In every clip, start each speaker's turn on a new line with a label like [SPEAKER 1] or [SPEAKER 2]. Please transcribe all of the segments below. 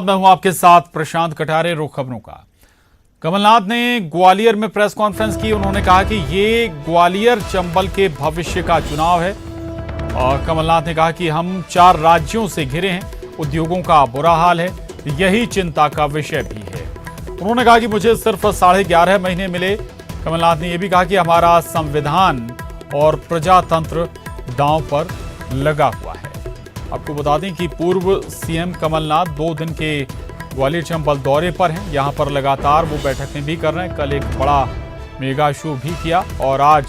[SPEAKER 1] मैं हूं आपके साथ प्रशांत कटारे। रुख खबरों का। कमलनाथ ने ग्वालियर में प्रेस कॉन्फ्रेंस की। उन्होंने कहा कि ये ग्वालियर चंबल के भविष्य का चुनाव है। और कमलनाथ ने कहा कि हम 4 राज्यों से घिरे हैं, उद्योगों का बुरा हाल है, यही चिंता का विषय भी है। उन्होंने कहा कि मुझे सिर्फ 11.5 महीने मिले। कमलनाथ ने यह भी कहा कि हमारा संविधान और प्रजातंत्र दांव पर लगा हुआ है। आपको बता दें कि पूर्व सीएम कमलनाथ 2 दिन के ग्वालियर चंबल दौरे पर हैं। यहां पर लगातार वो बैठकें भी कर रहे हैं। कल एक बड़ा मेगा शो भी किया और आज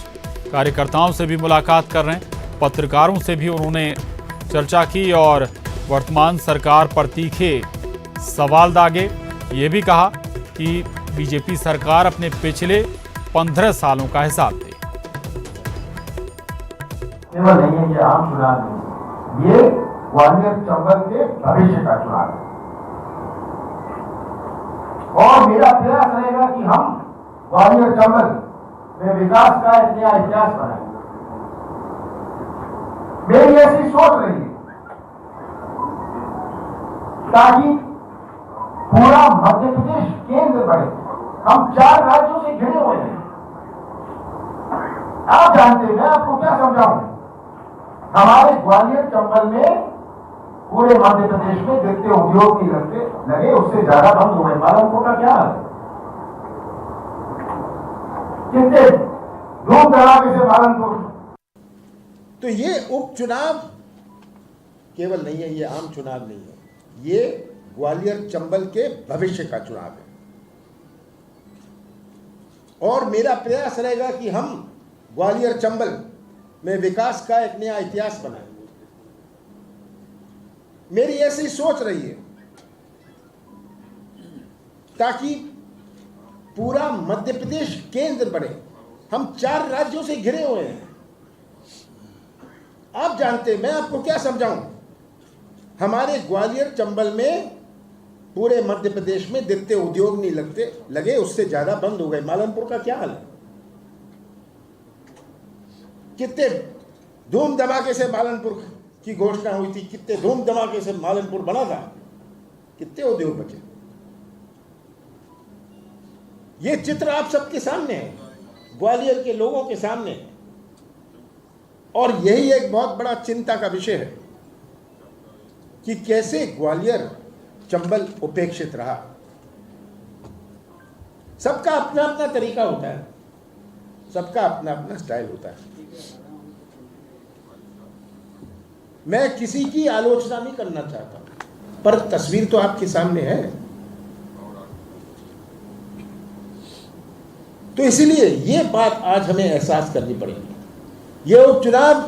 [SPEAKER 1] कार्यकर्ताओं से भी मुलाकात कर रहे हैं। पत्रकारों से भी उन्होंने चर्चा की और वर्तमान सरकार पर तीखे सवाल दागे। ये भी कहा कि बीजेपी सरकार अपने पिछले 15 सालों का हिसाब दे।
[SPEAKER 2] केवल नहीं है ये आम चुनाव नहीं, ये ग्वालियर चंबल के भविष्य का चुनाव है। और मेरा प्रयास रहेगा कि हम ग्वालियर चंबल में विकास का एक नया इतिहास बनाएंगे। मेरी ऐसी सोच रही है ताकि पूरा मध्य प्रदेश केंद्र बने। हम 4 राज्यों से घिरे हुए हैं। आप जानते हैं, मैं आपको क्या समझाऊं, हमारे ग्वालियर चंबल में पूरे मध्य प्रदेश में जितने उद्योग नहीं लगे उससे ज्यादा बंद हो गए। पालनपुर का क्या हाल है? कितने धूम धड़ाके से पालनपुर।
[SPEAKER 3] तो ये उपचुनाव केवल नहीं है, ये आम चुनाव नहीं है, ये ग्वालियर चंबल के भविष्य का चुनाव है। और मेरा प्रयास रहेगा कि हम ग्वालियर चंबल में विकास का एक नया इतिहास बनाएं। मेरी ऐसी सोच रही है ताकि पूरा मध्य प्रदेश केंद्र बने। हम 4 राज्यों से घिरे हुए हैं। आप जानते हैं, मैं आपको क्या समझाऊं, हमारे ग्वालियर चंबल में पूरे मध्य प्रदेश में जितने उद्योग नहीं लगे उससे ज्यादा बंद हो गए। मालनपुर का क्या हाल है? कितने धूम धमाके से मालनपुर की घोषणा हुई थी, कितने धूम धमाके से मालनपुर बना था, कितने उद्योग बचे। ये चित्र आप सबके सामने है, ग्वालियर के लोगों के सामने है। और यही एक बहुत बड़ा चिंता का विषय है कि कैसे ग्वालियर चंबल उपेक्षित रहा। सबका अपना अपना तरीका होता है, सबका अपना अपना स्टाइल होता है। मैं किसी की आलोचना नहीं करना चाहता, पर तस्वीर तो आपके सामने है। तो इसलिए ये बात आज हमें एहसास करनी पड़ेगी। ये उपचुनाव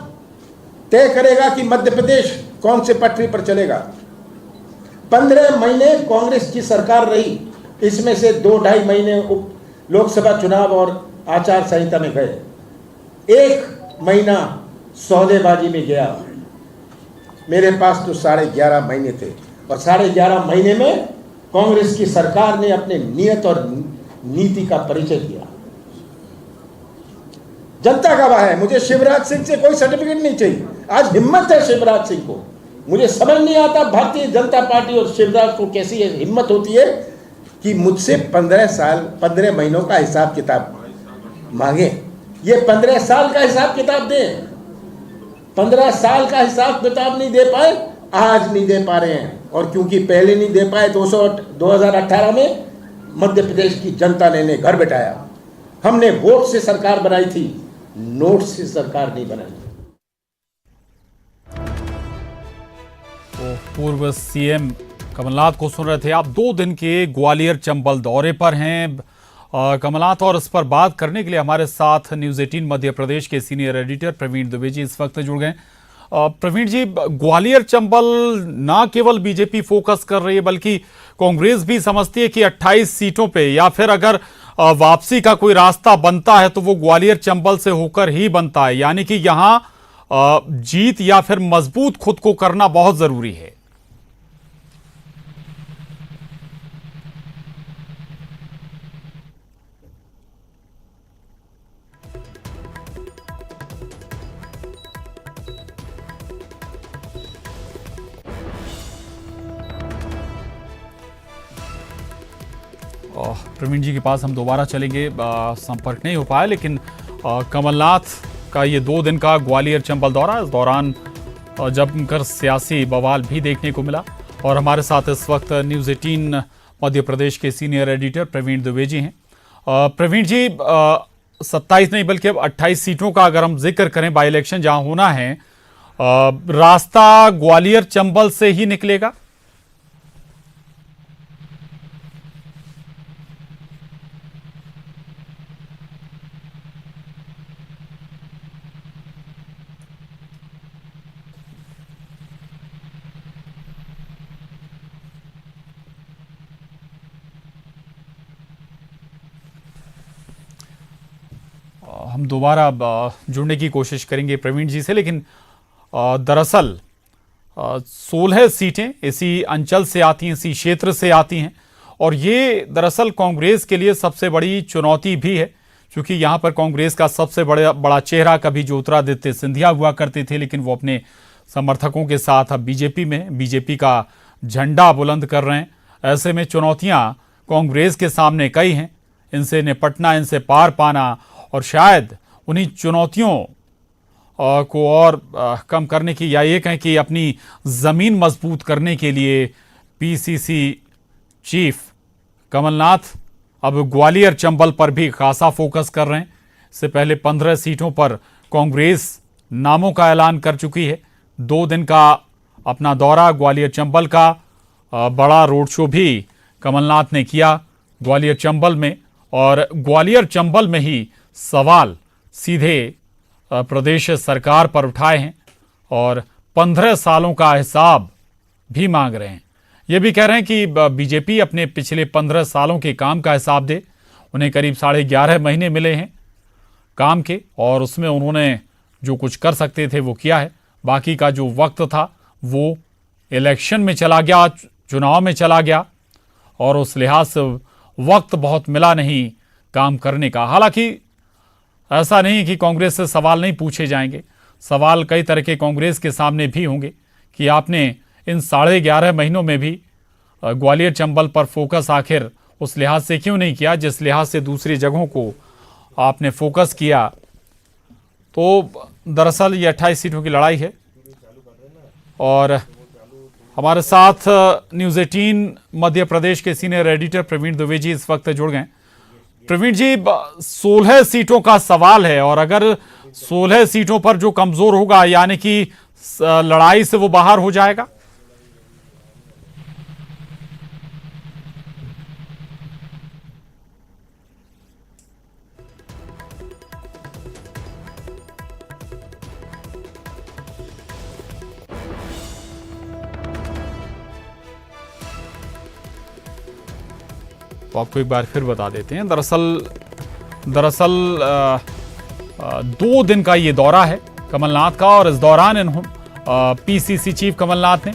[SPEAKER 3] तय करेगा कि मध्य प्रदेश कौन से पटरी पर चलेगा। 15 महीने कांग्रेस की सरकार रही, इसमें से 2-2.5 महीने लोकसभा चुनाव और आचार संहिता में गए। 1 महीना सौदेबाजी में गया। मेरे पास तो 11.5 महीने थे और 11.5 महीने में कांग्रेस की सरकार ने अपने नियत और नीति का परिचय दिया। जनता गवाह है। मुझे शिवराज सिंह से कोई सर्टिफिकेट नहीं चाहिए। आज हिम्मत है शिवराज सिंह को। मुझे समझ नहीं आता भारतीय जनता पार्टी और शिवराज को कैसी हिम्मत होती है कि मुझसे 15 महीनों का हिसाब किताब मांगे। ये 15 साल का हिसाब किताब दें। 15 साल का हिसाब किताब नहीं दे पाए, आज नहीं दे पा रहे हैं। और क्योंकि पहले नहीं दे पाए, 2018 में मध्य प्रदेश की जनता ने इन्हें घर बैठाया। हमने वोट से सरकार बनाई थी, नोट से सरकार नहीं बनाई।
[SPEAKER 1] तो पूर्व सीएम कमलनाथ को सुन रहे थे आप। 2 दिन के ग्वालियर चंबल दौरे पर हैं कमलनाथ, और इस पर बात करने के लिए हमारे साथ न्यूज़ 18 मध्य प्रदेश के सीनियर एडिटर प्रवीण दुबे जी इस वक्त जुड़ गए। प्रवीण जी, ग्वालियर चंबल ना केवल बीजेपी फोकस कर रही है बल्कि कांग्रेस भी समझती है कि 28 सीटों पे या फिर अगर वापसी का कोई रास्ता बनता है तो वो ग्वालियर चंबल से होकर ही बनता है, यानी कि यहां जीत या फिर मजबूत खुद को करना बहुत जरूरी है। प्रवीण जी के पास हम दोबारा चलेंगे, संपर्क नहीं हो पाया, लेकिन कमलनाथ का ये 2 दिन का ग्वालियर चंबल दौरा, इस दौरान जमकर सियासी बवाल भी देखने को मिला। और हमारे साथ इस वक्त न्यूज़ 18 मध्य प्रदेश के सीनियर एडिटर प्रवीण द्विवेदी हैं। प्रवीण जी, 27 नहीं बल्कि अब 28 सीटों का अगर हम जिक्र करें, बाई इलेक्शन जहां होना है, रास्ता ग्वालियर चंबल से ही निकलेगा? हम दोबारा जुड़ने की कोशिश करेंगे प्रवीण जी से, लेकिन दरअसल 16 सीटें इसी अंचल से आती हैं, इसी क्षेत्र से आती हैं, और ये दरअसल कांग्रेस के लिए सबसे बड़ी चुनौती भी है, क्योंकि यहाँ पर कांग्रेस का सबसे बड़ा चेहरा कभी ज्योतिरादित्य सिंधिया हुआ करते थे, लेकिन वो अपने समर्थकों के साथ अब बीजेपी में बीजेपी का झंडा बुलंद कर रहे हैं। ऐसे में चुनौतियाँ कांग्रेस के सामने कई हैं, इनसे निपटना, इनसे पार पाना, और शायद उन्हीं चुनौतियों को और कम करने की, या ये कहें कि अपनी ज़मीन मजबूत करने के लिए पीसीसी चीफ कमलनाथ अब ग्वालियर चंबल पर भी खासा फोकस कर रहे हैं। इससे पहले 15 सीटों पर कांग्रेस नामों का ऐलान कर चुकी है। 2 दिन का अपना दौरा ग्वालियर चंबल का, बड़ा रोड शो भी कमलनाथ ने किया ग्वालियर चंबल में, और ग्वालियर चंबल में ही सवाल सीधे प्रदेश सरकार पर उठाए हैं और 15 सालों का हिसाब भी मांग रहे हैं। ये भी कह रहे हैं कि बीजेपी अपने पिछले 15 सालों के काम का हिसाब दे। उन्हें करीब 11.5 महीने मिले हैं काम के, और उसमें उन्होंने जो कुछ कर सकते थे वो किया है। बाकी का जो वक्त था वो इलेक्शन में चला गया, चुनाव में चला गया, और उस लिहाज से वक्त बहुत मिला नहीं काम करने का। हालांकि ऐसा नहीं कि कांग्रेस से सवाल नहीं पूछे जाएंगे, सवाल कई तरह के कांग्रेस के सामने भी होंगे कि आपने इन 11.5 महीनों में भी ग्वालियर चंबल पर फोकस आखिर उस लिहाज से क्यों नहीं किया जिस लिहाज से दूसरी जगहों को आपने फोकस किया। तो दरअसल ये 28 सीटों की लड़ाई है, और हमारे साथ न्यूज़ 18 मध्य प्रदेश के सीनियर एडिटर प्रवीण द्विवेदी इस वक्त जुड़ गए। प्रवीण जी, 16 सीटों का सवाल है, और अगर 16 सीटों पर जो कमजोर होगा, यानी कि लड़ाई से वो बाहर हो जाएगा। तो आपको एक बार फिर बता देते हैं, दरअसल 2 दिन का ये दौरा है कमलनाथ का, और इस दौरान पीसीसी चीफ कमलनाथ ने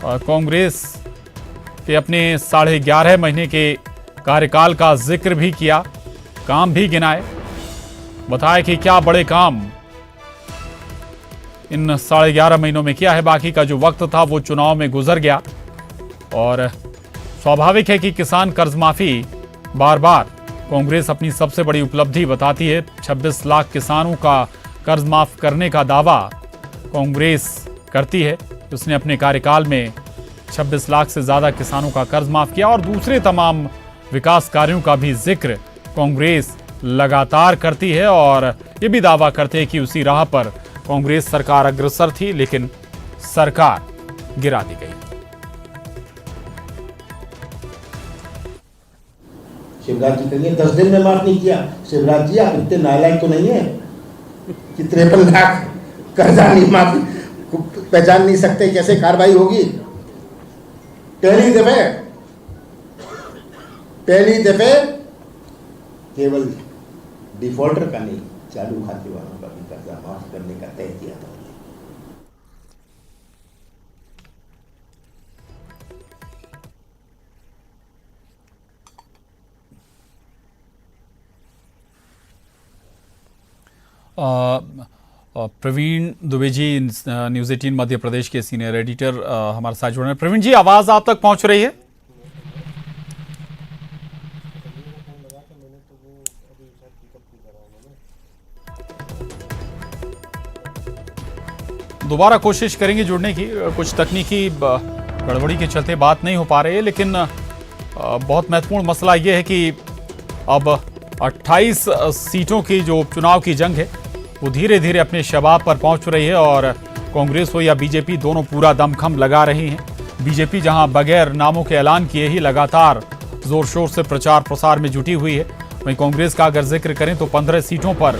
[SPEAKER 1] कांग्रेस के अपने 11.5 महीने के कार्यकाल का जिक्र भी किया, काम भी गिनाए, बताया कि क्या बड़े काम इन 11.5 महीनों में किया है। बाकी का जो वक्त था वो चुनाव में गुजर गया, और स्वाभाविक है कि किसान कर्ज माफी बार बार कांग्रेस अपनी सबसे बड़ी उपलब्धि बताती है। 26 लाख किसानों का कर्ज माफ करने का दावा कांग्रेस करती है। उसने अपने कार्यकाल में 26 लाख से ज्यादा किसानों का कर्ज माफ किया, और दूसरे तमाम विकास कार्यों का भी जिक्र कांग्रेस लगातार करती है, और ये भी दावा करते हैं कि उसी राह पर कांग्रेस सरकार अग्रसर थी, लेकिन सरकार गिरा दी गई।
[SPEAKER 3] शिवराज जी कहिए 10 दिन में माफ नहीं किया। शिवराज जी आप इतने नालायक तो नहीं है कि 53 लाख कर्जा नहीं माफी पहचान नहीं सकते, कैसे कार्रवाई होगी। पहली दफे केवल डिफॉल्टर का नहीं, चालू खाते वालों का भी कर्जा माफ करने का तय किया था।
[SPEAKER 1] प्रवीण द्विवेदी न्यूज़ 18 मध्य प्रदेश के सीनियर एडिटर हमारे साथ जुड़ रहे हैं। प्रवीण जी, आवाज आप तक पहुंच रही है? दोबारा कोशिश करेंगे जुड़ने की। कुछ तकनीकी गड़बड़ी के चलते बात नहीं हो पा रही है, लेकिन बहुत महत्वपूर्ण मसला ये है कि अब 28 सीटों की जो उपचुनाव की जंग है वो धीरे धीरे अपने शबाब पर पहुंच रही है और कांग्रेस हो या बीजेपी दोनों पूरा दमखम लगा रही हैं। बीजेपी जहां बगैर नामों के ऐलान किए ही लगातार जोर शोर से प्रचार प्रसार में जुटी हुई है, वहीं कांग्रेस का अगर जिक्र करें तो 15 सीटों पर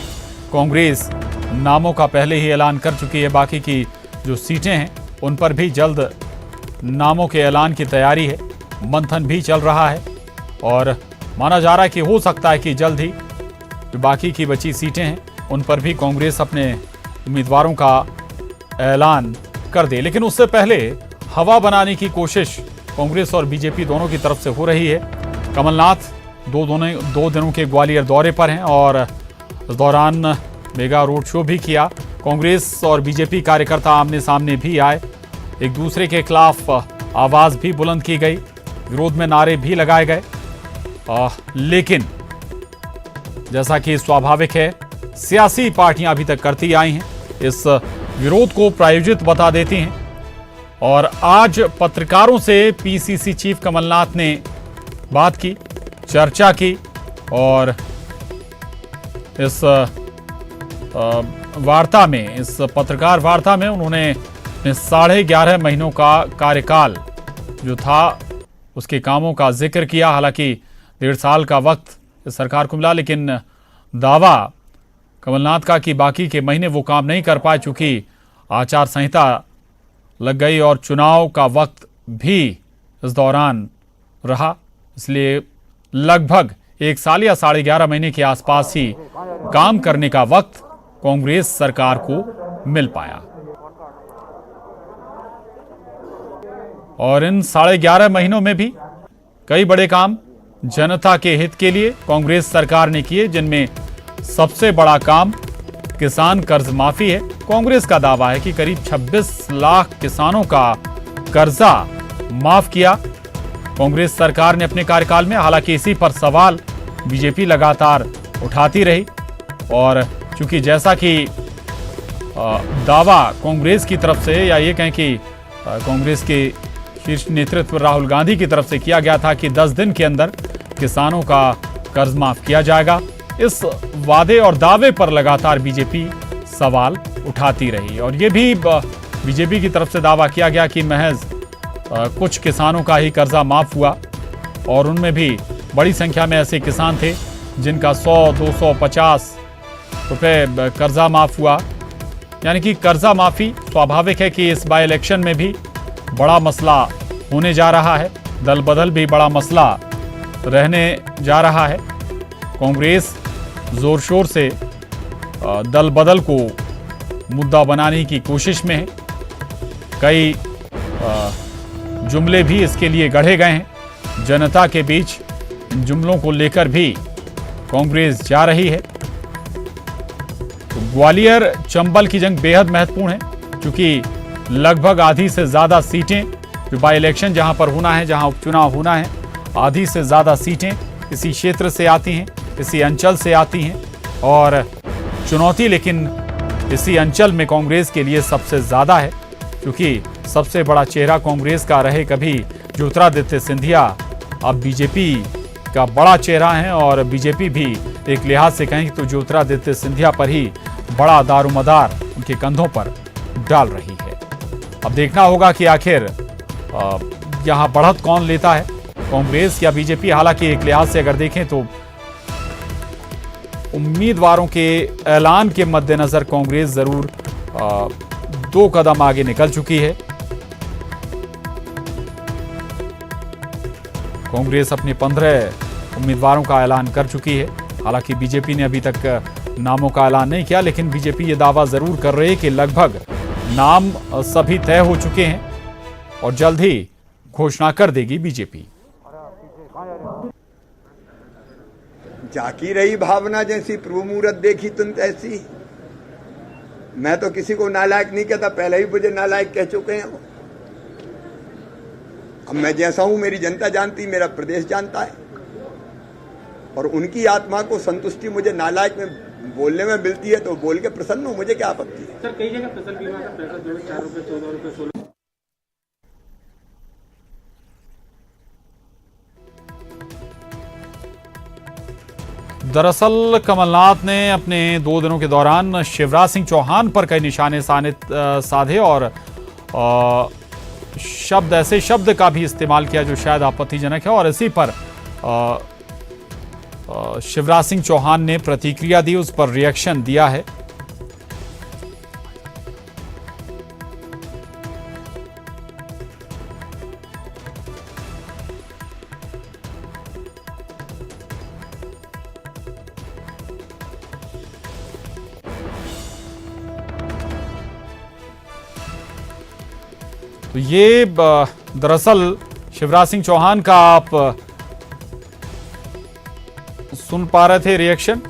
[SPEAKER 1] कांग्रेस नामों का पहले ही ऐलान कर चुकी है। बाकी की जो सीटें हैं उन पर भी जल्द नामों के ऐलान की तैयारी है, मंथन भी चल रहा है और माना जा रहा है कि हो सकता है कि जल्द ही जो बाकी की बची सीटें हैं उन पर भी कांग्रेस अपने उम्मीदवारों का ऐलान कर दे। लेकिन उससे पहले हवा बनाने की कोशिश कांग्रेस और बीजेपी दोनों की तरफ से हो रही है। कमलनाथ दो दिनों के ग्वालियर दौरे पर हैं और इस दौरान मेगा रोड शो भी किया। कांग्रेस और बीजेपी कार्यकर्ता आमने सामने भी आए, एक दूसरे के खिलाफ आवाज भी बुलंद की गई, विरोध में नारे भी लगाए गए। लेकिन जैसा कि स्वाभाविक है, सियासी पार्टियां अभी तक करती आई हैं, इस विरोध को प्रायोजित बता देती हैं। और आज पत्रकारों से पीसीसी चीफ कमलनाथ ने बात की, चर्चा की और इस वार्ता में, इस पत्रकार वार्ता में उन्होंने 11.5 महीनों का कार्यकाल जो था उसके कामों का जिक्र किया। हालांकि 1.5 साल का वक्त इस सरकार को मिला, लेकिन दावा कमलनाथ का कि बाकी के महीने वो काम नहीं कर पाए चूंकि आचार संहिता लग गई और चुनाव का वक्त भी इस दौरान रहा, इसलिए लगभग 1 साल या 11.5 महीने के आसपास ही काम करने का वक्त कांग्रेस सरकार को मिल पाया। और इन 11.5 महीनों में भी कई बड़े काम जनता के हित के लिए कांग्रेस सरकार ने किए, जिनमें सबसे बड़ा काम किसान कर्ज माफी है। कांग्रेस का दावा है कि करीब 26 लाख किसानों का कर्जा माफ किया कांग्रेस सरकार ने अपने कार्यकाल में। हालांकि इसी पर सवाल बीजेपी लगातार उठाती रही और चूंकि जैसा कि दावा कांग्रेस की तरफ से, या ये कहें कि कांग्रेस के शीर्ष नेतृत्व राहुल गांधी की तरफ से किया गया था कि 10 दिन के अंदर किसानों का कर्ज माफ किया जाएगा, इस वादे और दावे पर लगातार बीजेपी सवाल उठाती रही। और ये भी बीजेपी की तरफ से दावा किया गया कि महज कुछ किसानों का ही कर्जा माफ हुआ और उनमें भी बड़ी संख्या में ऐसे किसान थे जिनका 100-250 रुपए कर्जा माफ हुआ। यानी कि कर्जा माफी स्वाभाविक है कि इस बाई इलेक्शन में भी बड़ा मसला होने जा रहा है, दल बदल भी बड़ा मसला रहने जा रहा है। कांग्रेस जोर शोर से दल बदल को मुद्दा बनाने की कोशिश में है, कई जुमले भी इसके लिए गढ़े गए हैं। जनता के बीच इन जुमलों को लेकर भी कांग्रेस जा रही है। तो ग्वालियर चंबल की जंग बेहद महत्वपूर्ण है क्योंकि लगभग आधी से ज्यादा सीटें जो बाई इलेक्शन जहां पर होना है, जहां उपचुनाव होना है, आधी से ज्यादा सीटें इसी क्षेत्र से आती हैं, इसी अंचल से आती हैं। और चुनौती लेकिन इसी अंचल में कांग्रेस के लिए सबसे ज्यादा है क्योंकि सबसे बड़ा चेहरा कांग्रेस का रहे कभी ज्योतिरादित्य सिंधिया, अब बीजेपी का बड़ा चेहरा है और बीजेपी भी एक लिहाज से कहें तो ज्योतिरादित्य सिंधिया पर ही बड़ा दारोमदार उनके कंधों पर डाल रही है। अब देखना होगा कि आखिर यहाँ बढ़त कौन लेता है, कांग्रेस या बीजेपी। हालांकि एक लिहाज से अगर देखें तो उम्मीदवारों के ऐलान के मद्देनजर कांग्रेस जरूर 2 कदम आगे निकल चुकी है। कांग्रेस अपने 15 उम्मीदवारों का ऐलान कर चुकी है। हालांकि बीजेपी ने अभी तक नामों का ऐलान नहीं किया, लेकिन बीजेपी ये दावा जरूर कर रही है कि लगभग नाम सभी तय हो चुके हैं और जल्द ही घोषणा कर देगी बीजेपी।
[SPEAKER 4] जाकी रही भावना जैसी प्रभु मुहूर्त देखी तुम तैसी। मैं तो किसी को नालायक नहीं कहता, पहले ही मुझे नालायक कह चुके हैं वो। अब मैं जैसा हूं मेरी जनता जानती, मेरा प्रदेश जानता है और उनकी आत्मा को संतुष्टि मुझे नालायक में बोलने में मिलती है तो बोल के प्रसन्न हूं, मुझे क्या आपत्ति है।
[SPEAKER 5] सर कई जगह फसल बीमा का पैसा जो है 4 रुपए 14 रुपए 16।
[SPEAKER 1] दरअसल कमलनाथ ने अपने 2 दिनों के दौरान शिवराज सिंह चौहान पर कई निशाने साधे और ऐसे शब्द का भी इस्तेमाल किया जो शायद आपत्तिजनक है, और इसी पर शिवराज सिंह चौहान ने प्रतिक्रिया दी, उस पर रिएक्शन दिया है। तो ये दरअसल शिवराज सिंह चौहान का आप सुन पा रहे थे रिएक्शन।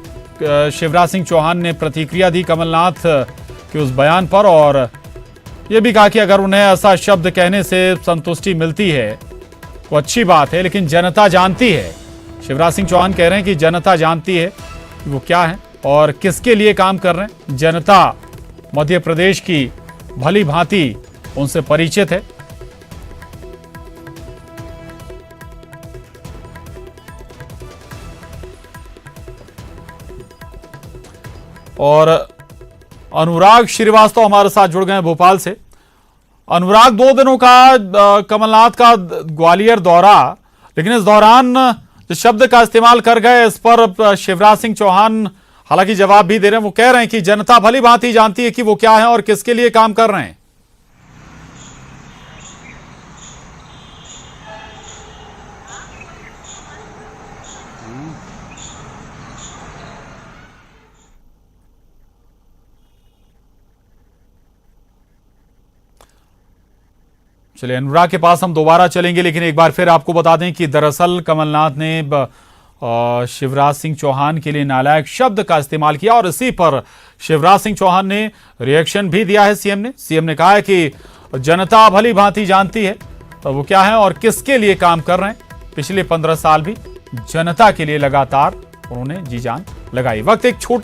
[SPEAKER 1] शिवराज सिंह चौहान ने प्रतिक्रिया दी कमलनाथ के उस बयान पर, और यह भी कहा कि अगर उन्हें ऐसा शब्द कहने से संतुष्टि मिलती है तो अच्छी बात है, लेकिन जनता जानती है। शिवराज सिंह चौहान कह रहे हैं कि जनता जानती है कि वो क्या है और किसके लिए काम कर रहे हैं। जनता मध्य प्रदेश की भली भांति उनसे परिचित है। और अनुराग श्रीवास्तव हमारे साथ जुड़ गए हैं भोपाल से। अनुराग, 2 दिनों का कमलनाथ का ग्वालियर दौरा, लेकिन इस दौरान जो शब्द का इस्तेमाल कर गए इस पर शिवराज सिंह चौहान हालांकि जवाब भी दे रहे हैं। वो कह रहे हैं कि जनता भली भांति जानती है कि वो क्या है और किसके लिए काम कर रहे हैं। चलिए अनुराग के पास हम दोबारा चलेंगे, लेकिन एक बार फिर आपको बता दें कि दरअसल कमलनाथ ने शिवराज सिंह चौहान के लिए नालायक शब्द का इस्तेमाल किया, और इसी पर शिवराज सिंह चौहान ने रिएक्शन भी दिया है। सीएम ने कहा है कि जनता भली भांति जानती है तो वो क्या है और किसके लिए काम कर रहे हैं। पिछले 15 साल भी जनता के लिए लगातार उन्होंने जी जान लगाई। वक्त एक छोटे